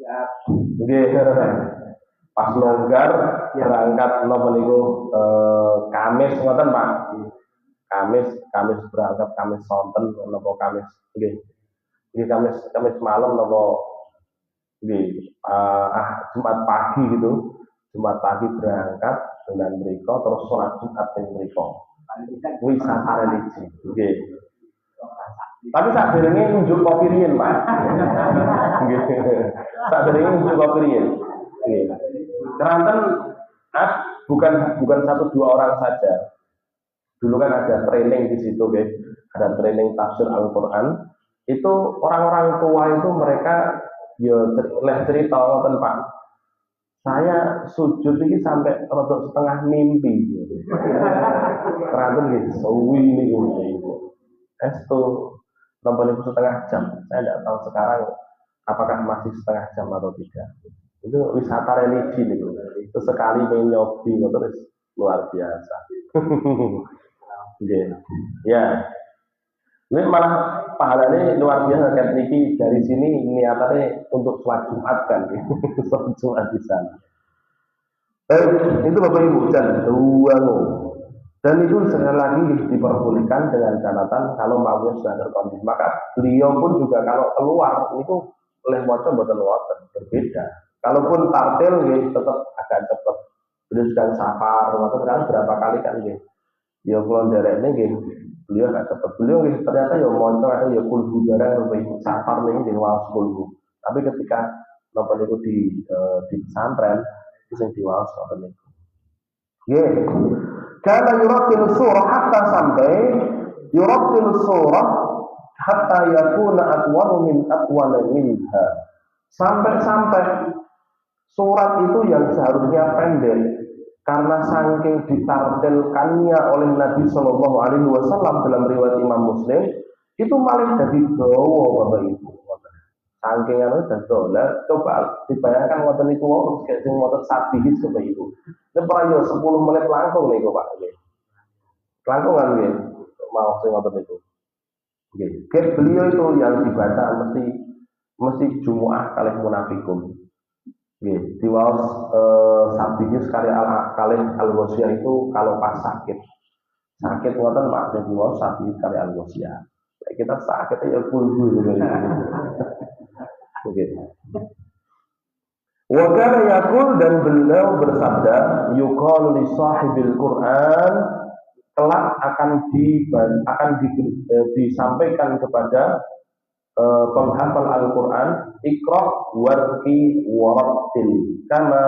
Ya. Nggih. Pas longgar berangkat napa niku Kamis ngoten Pak. Kamis berangkat Kamis sonten napa Kamis nggih. Nggih Kamis malam napa nggih Jumat pagi gitu. Jumat pagi berangkat dengan mriko terus sholat Jumat ing mriko. Wisata religi. Nggih. Tapi sak derenge nunjuk kopi riyen, Pak. Nggih. Sak derenge nunjuk kopi riyen. Nggih. Keranten bukan 1-2 orang saja. Dulu kan ada training di situ, guys. Ada training tafsir Al-Qur'an. Itu orang-orang tua itu mereka ya cerita ngoten, Pak. Saya sujud ini sampai rodok setengah mimpi. Keraton gitu, suwi ini gitu. Itu nonton itu setengah jam. Saya tidak tahu sekarang apakah masih setengah jam atau tidak. Itu wisata religi nih. Itu sekali menyobi terus luar biasa. Yeah. Ya, ini malah pahalanya luar biasa kan niki dari sini niatannya untuk sholat Jumat kan, sholat Jumat di sana. Itu Bapak Ibu dan dua dan itu sekali lagi diperbolehkan dengan catatan kalau maunya sudah terkondisi. Maka beliau pun juga kalau keluar itu oleh wajah boten wonten berbeda. Kalaupun tartil ya tetap agak cepat. Beliau sedang safar, atau kan berapa kali kan ya. Ya kalau dereknya gitu, beliau agak cepat. Beliau gitu, ternyata ya moncong atau ya kulhu barang lebih safar nih di wawas kulhu. Tapi ketika nopo itu di pesantren itu yang di wawas nopo itu. Ya, karena yurattil surah hatta sampai yurattil surah hatta yakuna atwalu min atwala minha. Sampai-sampai surat itu yang seharusnya pendek karena saking ditartilkannya oleh Nabi Shallallahu Alaihi Wasallam dalam riwayat Imam Muslim itu malah jadi dawa Bapak Ibu. Saking anu dadola, coba dibayangkan wonten niku wau kayak sing motor sabihis Bapak Ibu. Nek prayo 10 menit langkung niku Pak nggih. Langkung kan nggih. Mau sing ngoten niku. Nggih. Beliau itu yang dibaca mesti Jumu'ah kalih munafikun. Nggih, diwaos sabihis kali al-wasiyah itu kalau pas sakit. Sakit ngoten Pak, diwaos sabihis kali al-wasiyah. Kita sakit ya kulhu gitu. Oke. Wa kana yaqul dan beliau bersabda, yuqalu li sahibil Qur'an, kelak akan disampaikan kepada penghafal Al-Qur'an, iqra warqi warattil kama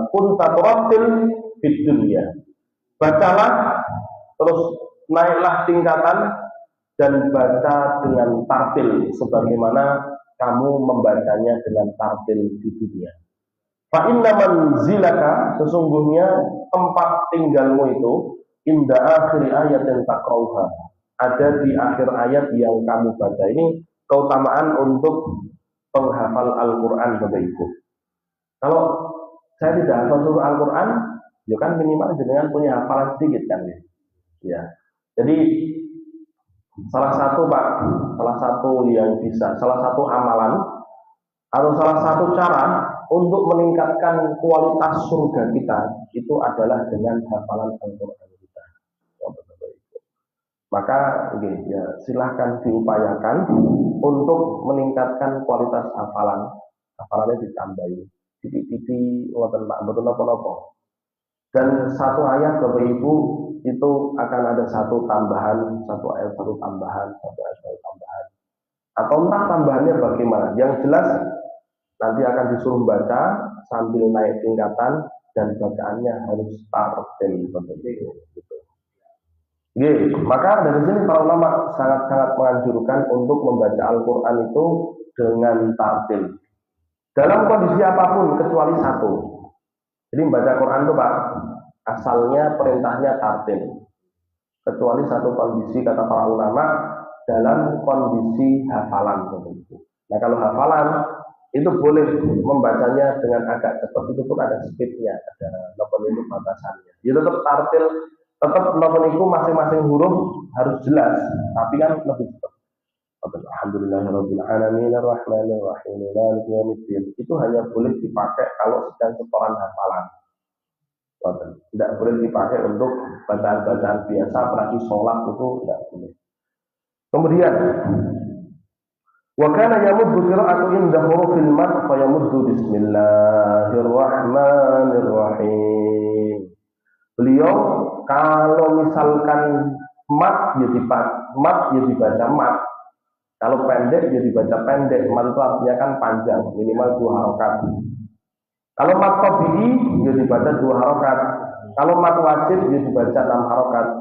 kunta turattil fid dunya. Bacalah terus naiklah tingkatan dan baca dengan tartil sebagaimana kamu membacanya dengan tartil di dunia. Fa inna manzilaka, sesungguhnya tempat tinggalmu itu inda akhir ayat yang takrauha, ada di akhir ayat yang kamu baca. Ini keutamaan untuk penghafal Al-Quran Bapak Ibu. Kalau saya tidak hafal surah Al-Quran, ya kan minimal jenengan punya hafalan sedikit kan ya. Jadi salah satu amalan atau salah satu cara untuk meningkatkan kualitas surga kita itu adalah dengan hafalan Al-Quran kita. Maka ya, silahkan diupayakan untuk meningkatkan kualitas hafalannya ditambahi titik-titik wonten Pak mboten napa-napa. Dan satu ayat Bapak Ibu itu akan ada satu ayat satu tambahan. Atau entah tambahannya bagaimana. Yang jelas nanti akan disuruh baca sambil naik tingkatan dan bacaannya harus tartil Bapak Ibu. Gitu. Maka dari sini para ulama sangat-sangat menganjurkan untuk membaca Al-Quran itu dengan tartil. Dalam kondisi apapun kecuali satu. Jadi membaca Quran itu Pak, asalnya perintahnya tartil. Kecuali satu kondisi kata para ulama dalam kondisi hafalan. Nah kalau hafalan itu boleh membacanya dengan agak cepat, itu pun ada speednya, ada nomor itu batasannya. Ya tetap tartil, tetap nomor itu masing-masing huruf harus jelas, tapi kan lebih cepat. Alhamdulillahirabbil alamin arrahmanir rahim maliki yaumiddin. Itu hanya boleh dipakai kalau sedang setoran hafalan. Tidak boleh dipakai untuk bacaan-bacaan biasa, apalagi sholat itu tidak boleh. Kemudian wa kana yamuddu qira'atu inda hurufil mad fa yamuddu bismillahirrahmanirrahim. Beliau kalau misalkan mad ya dibaca mad. Kalau pendek ya dibaca pendek. Mad itu artinya kan panjang, minimal 2 harokat. Kalau mad tabi'i ya dibaca 2 harokat. Kalau mad wajib ya dibaca 6 harokat.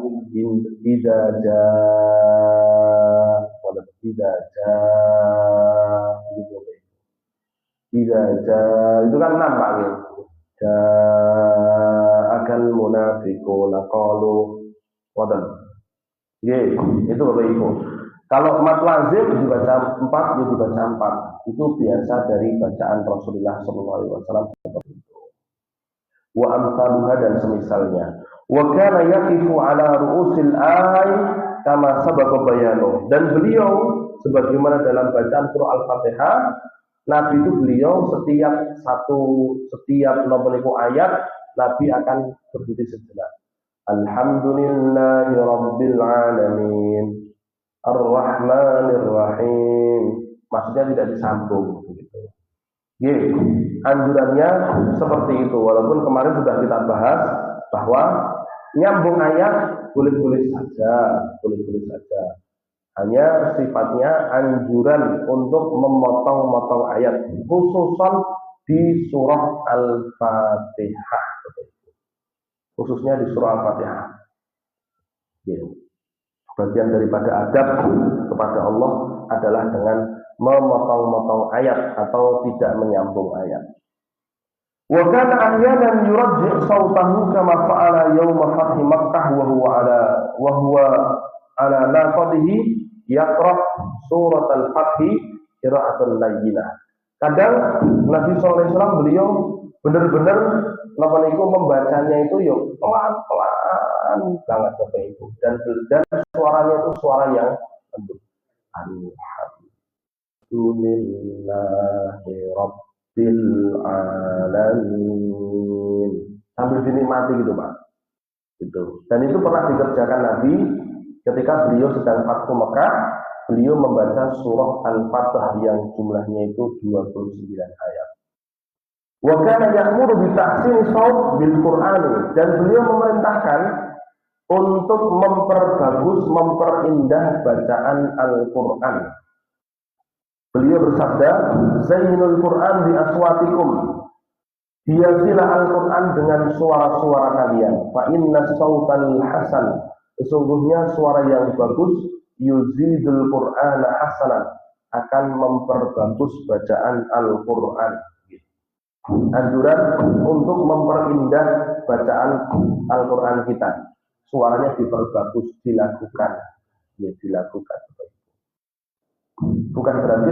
Idaja itu kan 6 Pak. ja'akal munafiquna qalu wadan. Itu Bapak Ibu. Kalau mat lazim dibaca 4, ya dibaca 4. Itu biasa dari bacaan Rasulullah SAW seperti itu. Wa amsaluha dan semisalnya. Wa kana yaqifu ala ru'usil ay kama sabaqa bayanu. Dan beliau sebagaimana dalam bacaan surah Al-Fatihah, Nabi itu beliau setiap nomor ayat Nabi akan berdiri sejenak. Alhamdulillahi rabbil alamin. Ar-Rahmanir Rahim. Maksudnya tidak disambung begitu. Anjurannya seperti itu. Walaupun kemarin sudah kita bahas bahwa nyambung ayat boleh-boleh saja. Hanya sifatnya anjuran untuk memotong-motong ayat, khususan di surah Al-Fatihah. Khususnya di surah Al-Fatihah. Bagian daripada adab kepada Allah adalah dengan memotong-motong ayat atau tidak menyambung ayat. Wa kana ahyanan yurajji' sautahu kama fa'ala yauma fathi Makkah wa huwa ala naqadihi yaqra surat al-Fath qira'atan layyinah. Kadang Nabi SAW beliau benar-benar membacanya itu pelan-pelan sangat Bapak Ibu, dan suaranya itu suara yang lembut. Alhamdulillahi rabbil alamin, sambil dinikmati gitu Pak. Gitu. Dan itu pernah dikerjakan Nabi ketika beliau sedang Fathu Mekah. Beliau membaca surah Al-Fatihah yang jumlahnya itu 29 ayat. Wa kana ya'muru bi tahsin shaut bil Qur'an, dan beliau memerintahkan untuk memperindah bacaan Al-Qur'an. Beliau bersabda, "Zainul Qur'an bi aswatikum." Hiasilah Al-Qur'an dengan suara-suara kalian. Fa inna sautal hasan, sesungguhnya suara yang bagus, yuzidul Qur'ana hasanan, akan memperbagus bacaan Al-Qur'an. Anjuran untuk memperindah bacaan Al-Qur'an kita. Suaranya diperbagus, dilakukan. Ya, dilakukan. Bukan berarti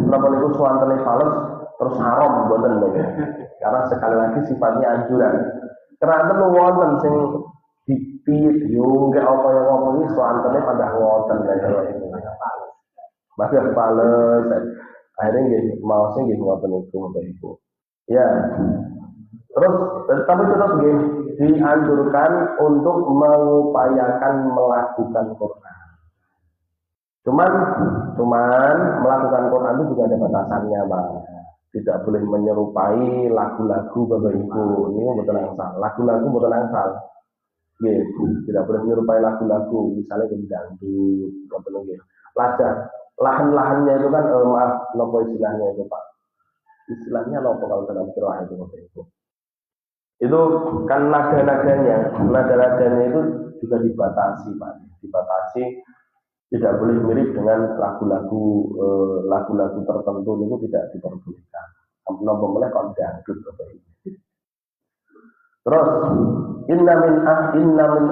napa niku suantene fales terus haram mboten lho. Karena sekali lagi sifatnya anjuran. Karena wonten sing dipiyit yo enggak apa yang ngomong iki suantene pada ngoten lho itu. Maka fales. Akhirnya nggih mau sing nggih ngoten niku Bapak Ibu. Ya. Terus tapi tetap nggih dianjurkan untuk mengupayakan melakukan Quran. Cuman melakukan Quran itu juga ada batasannya, Pak. Tidak boleh menyerupai lagu-lagu Bapak Ibu. Ini betul angsal. Lagu-lagu betul angsal. Gitu. Tidak boleh menyerupai lagu-lagu, misalnya dangdut, betul nggih. Lahan-lahannya itu kan maaf, nopo istilahnya itu, Pak. Istilahnya nopo kalau dalam qiraah itu Bapak Ibu. Itu kan nada-nadanya itu juga dibatasi, Pak. Dibatasi. Tidak boleh mirip dengan lagu-lagu tertentu, itu tidak diperbolehkan. Nomor mulai kon dangdut Bapak Ibu. Terus inna min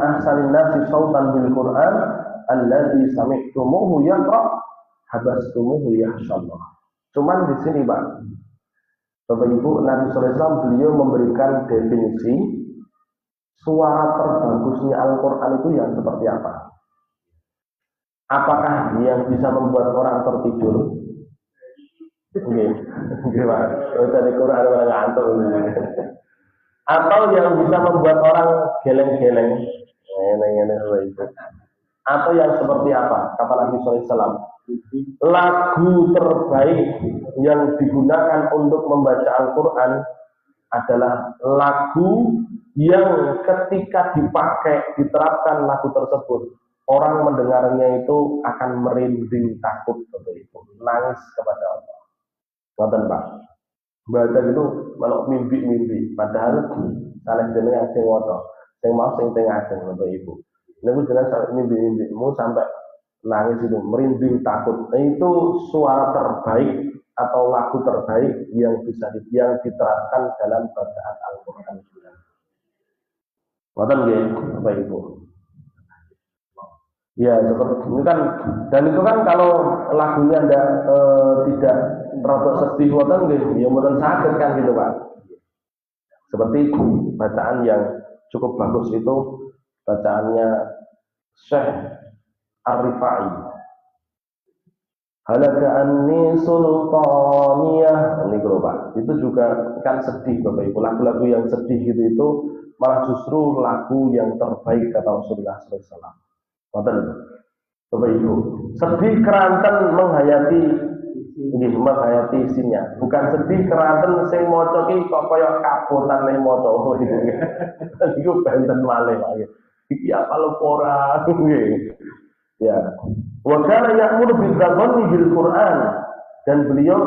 ahsanin nasi sautan bil Qur'an alladzi sami'tumuhu yaqra habastumuhu yahsyallah. Cuman di sini Pak, Bapak Ibu, Nabi SAW beliau memberikan definisi suara terbagusnya Al-Qur'an itu yang seperti apa? Apakah yang bisa membuat orang tertidur? Nggih. Nggih, Pak. Baca Quran orang ngantuk. Atau yang bisa membuat orang geleng-geleng. Ngene-ngene itu. Atau yang seperti apa? Kata Nabi SAW, lagu terbaik yang digunakan untuk membaca Al-Quran adalah lagu yang ketika dipakai, diterapkan lagu tersebut, orang mendengarnya itu akan merinding takut Bapak Ibu, nangis kepada Allah. Ngoten Pak. Baca itu melok mimpi-mimpi, padahal salah jenengan sing waca, sing mau sing teng ajeng Bapak Ibu. Niku jenengan sampai mimpi-mimpimu sampai nangis itu, merinding takut. Nah, itu suara terbaik atau lagu terbaik yang yang diterapkan dalam bacaan Al-Qur'an. Ngoten nggih, Bapak Ibu. Ya, seperti ini kan, dan itu kan kalau lagunya tidak rada sedih ngoten nggih, ya mboten saged kan gitu, Pak. Seperti bacaan yang cukup bagus itu bacaannya Syekh Ar-Rifai. Halaka anni sultaniyah, ini kalau Pak, itu juga kan sedih Bapak Ibu. Lagu-lagu yang sedih gitu itu malah justru lagu yang terbaik kata Rasulullah SAW. Ngoten, Bapak Ibu. Sedih keranten menghayati isinya. Bukan sedih keranten sing maca ki kok kaya kapotan ning maca gitu. Iku benten malih Pak. Iki apa lho ora nggih. Ya. Wa kana ya'muru bil-ghadhi bil-Qur'an, dan beliau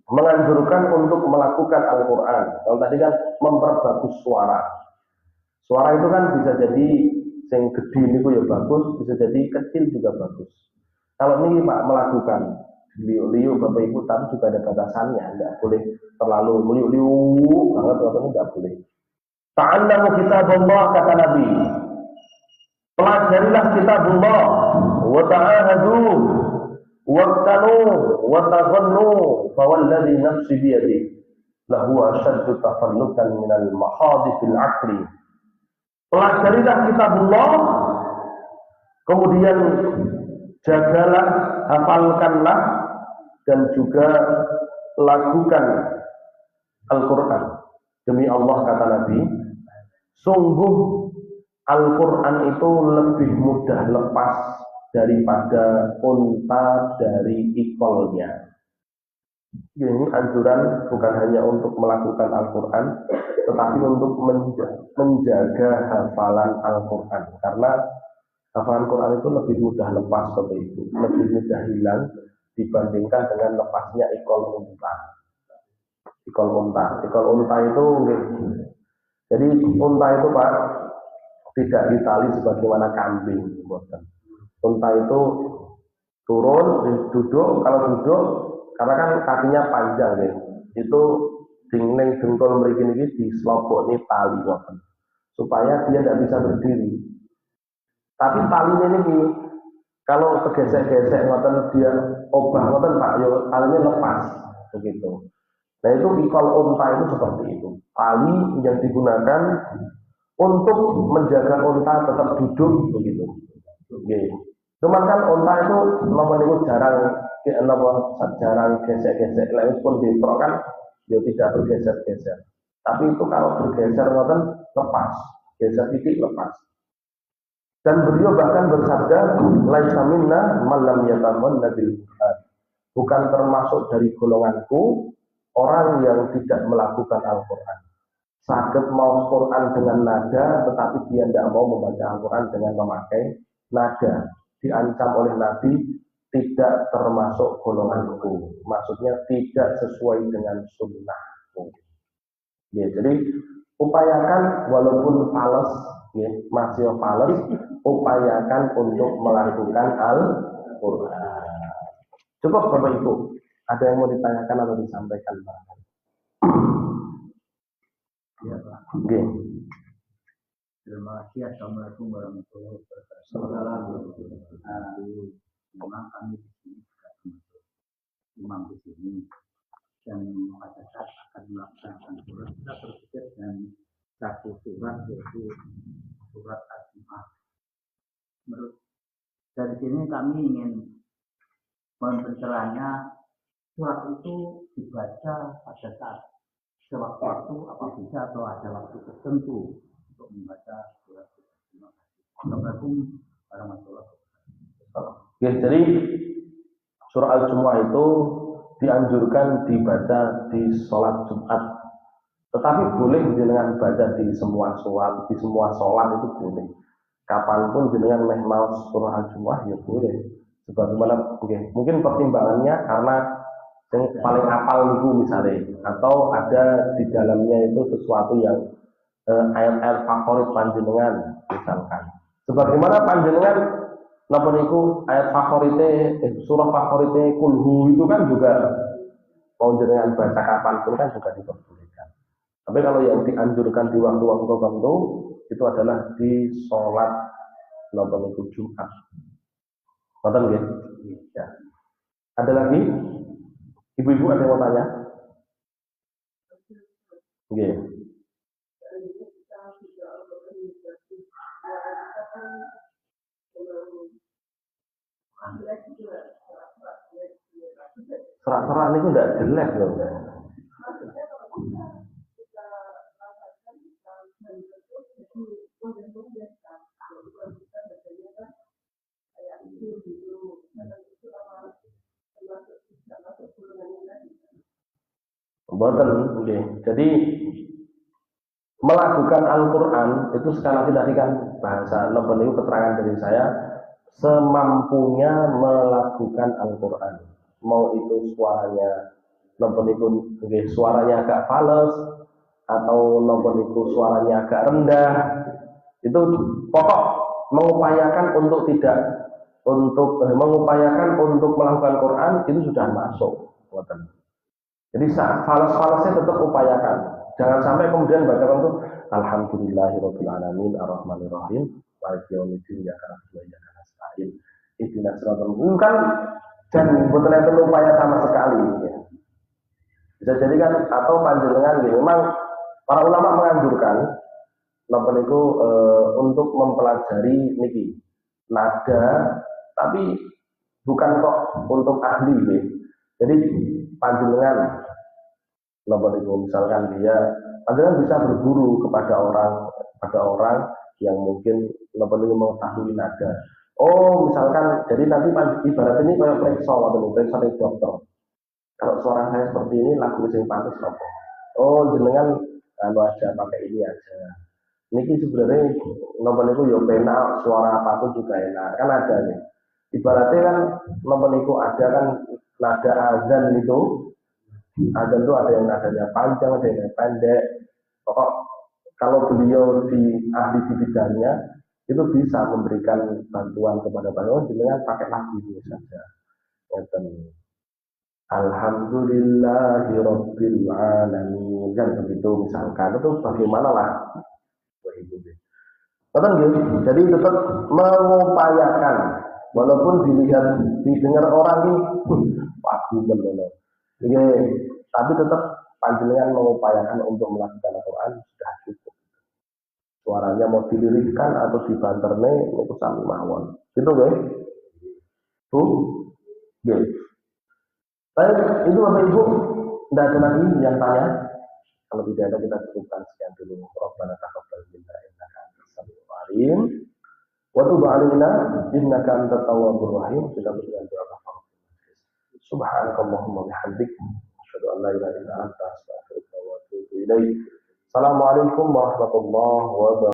menganjurkan untuk melakukan Al-Qur'an. Kalau tadi kan memperbagus suara. Suara itu kan bisa jadi yang gede niku ya bagus, bisa jadi kecil juga bagus. Kalau ini Pak melakukan liu-liu Bapak Ibu, tapi juga ada batasannya, enggak boleh terlalu liu-liu banget, waktu enggak boleh. Ta'allamu kitabullah, kata Nabi. Pelajarilah kitabullah, wa ta'ahadu, waqtanu, wa taghannu, fawalladhi nafsi biyadi, lahu asyaddu tafallutan minal mahadithil aqli. Pelajarilah kitabullah, kemudian jagalah, hafalkanlah, dan juga lakukan Al-Quran. Demi Allah, kata Nabi, sungguh Al-Quran itu lebih mudah lepas daripada unta dari ikolnya. Ini anjuran bukan hanya untuk melakukan Al-Quran, tetapi untuk menjaga hafalan Al-Quran. Karena hafalan Quran itu lebih mudah lepas Bapak Ibu, lebih mudah hilang dibandingkan dengan lepasnya ikol unta. Ikol unta itu, jadi unta itu Pak tidak ditali sebagaimana kambing. Unta itu turun, duduk, kalau duduk, karena kan kakinya panjang nih, itu dingling dengkul mriki niki dislobokne tali ngoten, supaya dia tidak bisa berdiri. Tapi talinya ini kalau tergesek-gesek ngoten dia obah ngoten Pak, yo talinya lepas begitu. Nah itu ikol unta itu seperti itu. Tali yang digunakan untuk menjaga unta tetap duduk begitu. Oke. Cuman kan unta itu namanya jarang gesek-gesek. Lalu pun diprok kan dia tidak bergeser-geser. Tapi itu kalau bergeser ngoten lepas, geser titik lepas. Dan beliau bahkan bersabda, laisa minna man lam yatamanna bil Qur'an. Bukan termasuk dari golonganku orang yang tidak melakukan Al-Qur'an. Saged mau Quran dengan nada, tetapi dia tidak mau membaca Al-Quran dengan memakai nada. Diancam oleh Nabi, tidak termasuk golonganku. Maksudnya tidak sesuai dengan sunnahku. Ya, jadi upayakan walaupun fales, ya, masih fales, upayakan untuk melakukan Al-Quran. Cukup Bapak Ibu, ada yang mau ditanyakan atau disampaikan Pak? Ya Pak. Oke. Terima kasih. Assalamualaikum warahmatullahi wabarakatuh. Memang kami di sini juga termasuk imam di sini, dan pada saat akan melaksanakan surat kita berpikir dan satu surat yaitu surat Al-Jumu'ah. Menurut dari sini kami ingin mempercerahnya, surat itu dibaca pada saat sewaktu-waktu apa bisa atau ada waktu tertentu untuk membaca surat Al-Jumu'ah. Assalamualaikum warahmatullahi wabarakatuh. Ya, jadi surah Al-Jumu'ah itu dianjurkan dibaca di sholat Jumat. Tetapi boleh jenengan baca di semua sholat, di semua sholat itu boleh. Kapanpun jenengan meh mau surah Al-Jumu'ah ya boleh. Sebagaimana mungkin pertimbangannya karena yang paling apal itu misalnya, atau ada di dalamnya itu sesuatu yang ayat-ayat favorit panjenengan misalkan. Sebagaimana panjenengan napa niku ayat favoritnya surah favoritnya kulhu itu kan juga mau jenengan baca kapanpun kan juga diperbolehkan. Tapi kalau yang dianjurkan di waktu-waktu tertentu itu adalah di sholat napa niku Jumat. Ngoten nggih? Ya. Ada lagi? Ibu-ibu ada yang mau tanya? Nggih. Serak-serak niku ndak jelek loh. Mboten nggih. Jadi melakukan Al-Qur'an itu sekali lagi tadi kan bahasa napa niku keterangan dari saya semampunya melakukan Al-Qur'an. Mau itu suaranya napa niku nggih suaranya agak fales atau napa niku suaranya agak rendah. Itu pokok mengupayakan untuk tidak mengupayakan untuk melakukan Quran itu sudah masuk. Jadi falas-falasnya tetap upayakan. Jangan sampai kemudian baca itu Alhamdulillahirabbil alamin arrahmanirrahim maliki yaumiddin iyyaka na'budu wa iyyaka nasta'in ihdinas siratal mustaqim dan betul itu upaya sama sekali ya. Bisa jadi kan atau panjenengan gitu. Memang para ulama menganjurkan napa niku untuk mempelajari niki nada tapi bukan kok untuk ahli ya. Jadi panjenengan napa niku misalkan panjenengan bisa berguru kepada orang yang mungkin napa niku mengetahui nada. Oh, misalkan jadi nanti ibarat ini kayak periksa atau periksa dokter. Kalau suara saya seperti ini lagu sing pantes apa? Oh, jenengan aja pakai ini aja. Niki sebenarnya napa niku yo penak, suara apapun juga enak. Kan ada nih. Ibaratnya kan napa niku ada kan nada azan itu. Azan itu ada yang nadanya panjang, ada yang pendek. Pokok kalau beliau ahli di bidangnya itu bisa memberikan bantuan kepada panjenengan dengan pakai lagu itu saja. Alhamdulillahirabbil alamin kan begitu misalkan itu bagaimana lah. Jadi tetap mengupayakan walaupun didengar orang ini waduh benar. Tapi tetap panjenengan mengupayakan untuk melakukan Al-Quran sudah cukup. Suaranya mau dilirikkan atau dibanterne itu sami mawon. Gitu guys. Tuh. Guys. Baik, itu Bapak Ibu, tidak ada lagi yang tanya. Kalau tidak ada kita cukupkan sekian dulu. Rabbana taqabbal minna innaka antas samiul alim. Wa tub 'alaina innaka antat tawwabur rahim. Kita berikan doa kafaratul majlis. Subhanakallahumma bihamdik asyhadu an la ilaha illa anta astaghfiruka wa atubu ilaik. Assalamualaikum warahmatullahi wabarakatuh.